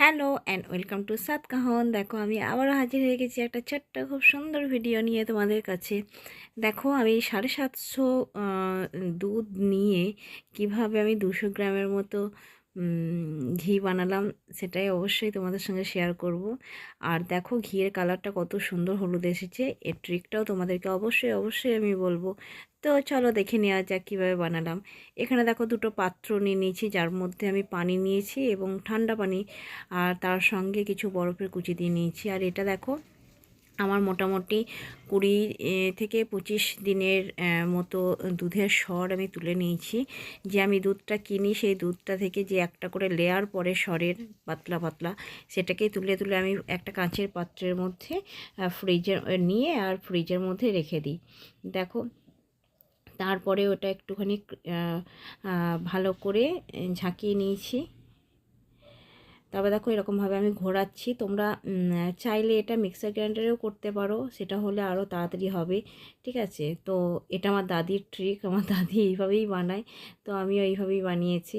Hello and welcome to সাতকাহন। দেখো আমি আবারও হাজির হয়ে গেছি একটা ছোট্ট খুব সুন্দর ভিডিও নিয়ে তোমাদের কাছে। দেখো আমি 750 দুধ নিয়ে কিভাবে আমি 200 গ্রামের মতো ঘি বানালাম সেটাই অবশ্যই তোমাদের সঙ্গে শেয়ার করব। আর দেখো ঘিয়ের কালারটা কত সুন্দর হলুদ এসেছে, এর ট্রিকটাও তোমাদেরকে অবশ্যই আমি বলবো। তো চলো দেখে নেওয়া যাক কীভাবে বানালাম। এখানে দেখো দুটো পাত্র নিয়ে নিয়েছি, যার মধ্যে আমি পানি নিয়েছি এবং ঠান্ডা পানি, আর তার সঙ্গে কিছু বরফের কুচি দিয়ে নিয়েছি। আর এটা দেখো আমার মোটামুটি 20 থেকে 25 দিনের মতো দুধের সর আমি তুলে নিয়েছি। যে আমি দুধটা কিনি সেই দুধটা থেকে যে একটা করে লেয়ার পরে সরের পাতলা পাতলা, সেটাকেই তুলে তুলে আমি একটা কাঁচের পাত্রের মধ্যে ফ্রিজে নিয়ে আর ফ্রিজের মধ্যে রেখে দিই। দেখো তারপরে ওটা একটুখানি ভালো করে ঝাঁকিয়ে নিয়েছি। তারপর দেখো এরকমভাবে আমি ঘোরাচ্ছি। তোমরা চাইলে এটা মিক্সার গ্রাইন্ডারেও করতে পারো, সেটা হলে আরও তাড়াতাড়ি হবে। ঠিক আছে, তো এটা আমার দাদির ট্রিক, আমার দাদি এইভাবেই বানায়, তো আমিও এইভাবেই বানিয়েছি।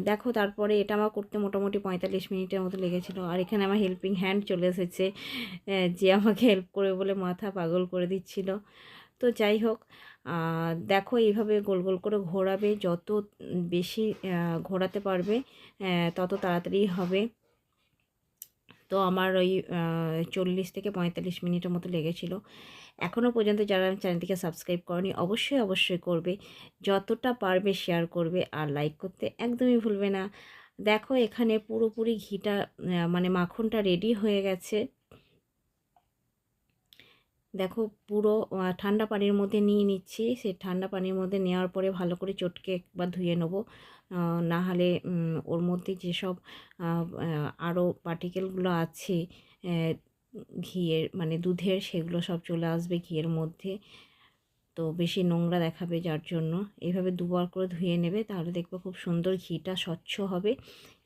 দেখো তারপরে এটা আমার করতে মোটামুটি 45 মিনিটের মতো লেগেছিলো। আর এখানে আমার হেল্পিং হ্যান্ড চলে এসেছে, যে আমাকে হেল্প করে বলে মাথা পাগল করে দিচ্ছিল। তো যাই হোক, দেখো এইভাবে গোল গোল করে ঘোরাবে, যত বেশি ঘোরাতে পারবে তত তাড়াতাড়ি হবে। তো আমার ওই 40 থেকে 45 মিনিটের মতো লেগেছিলো। এখনও পর্যন্ত যারা চ্যানেলটিকে সাবস্ক্রাইব করনি অবশ্যই করবে, যতটা পারবে শেয়ার করবে, আর লাইক করতে একদমই ভুলবে না। দেখো এখানে পুরোপুরি ঘিটা মানে মাখনটা রেডি হয়ে গেছে। দেখো পুরো ঠান্ডা পানির মধ্যে নিয়ে নিচ্ছি। সেই ঠান্ডা পানির মধ্যে নেওয়ার পরে ভালো করে চটকে একবার ধুয়ে নেব, না হলে ওর মধ্যে যেসব আরও পার্টিকেলগুলো আছে ঘিয়ের মানে দুধের, সেগুলো সব চলে আসবে ঘিয়ের মধ্যে, তো বেশি নোংরা দেখাবে। যার জন্য এইভাবে দুবার করে ধুয়ে নেবে, তাহলে দেখবে খুব সুন্দর ঘিটা স্বচ্ছ হবে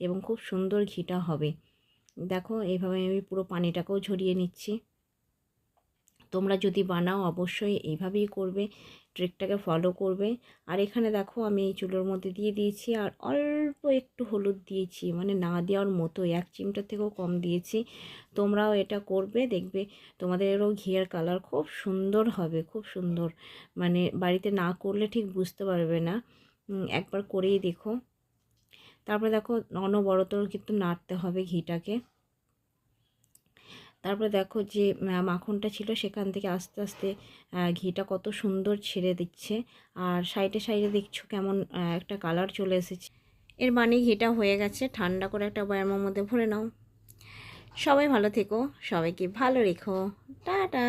এবং খুব সুন্দর ঘিটা হবে। দেখো এইভাবে আমি পুরো পানিটাকেও ঝরিয়ে নিচ্ছি। তোমরা যদি বানাও অবশ্যই এইভাবেই করবে, ট্রিকটাকে ফলো করবে। আর এখানে দেখো আমি এই চুলোর মধ্যে দিয়ে দিয়েছি, আর অল্প একটু হলুদ দিয়েছি, মানে না দেওয়ার মতো, 1 চিমটার থেকেও কম দিয়েছি। তোমরাও এটা করবে, দেখবে তোমাদেরও ঘিয়ের কালার খুব সুন্দর হবে, খুব সুন্দর। মানে বাড়িতে না করলে ঠিক বুঝতে পারবে না, একবার করেই দেখো। তারপরে দেখো অনবরত কিন্তু নাড়তে হবে ঘিটাকে। তারপরে দেখো যে মাখনটা ছিল সেখান থেকে আস্তে আস্তে ঘিটা কত সুন্দর ছেড়ে দিচ্ছে, আর সাইডে দেখছো কেমন একটা কালার চলে এসেছে। এর মানে ঘিটা হয়ে গেছে। ঠান্ডা করে একটা বয়ামের মধ্যে ভরে নাও। সবাই ভালো থেকো, সবাইকে ভালো রেখো। টাটা।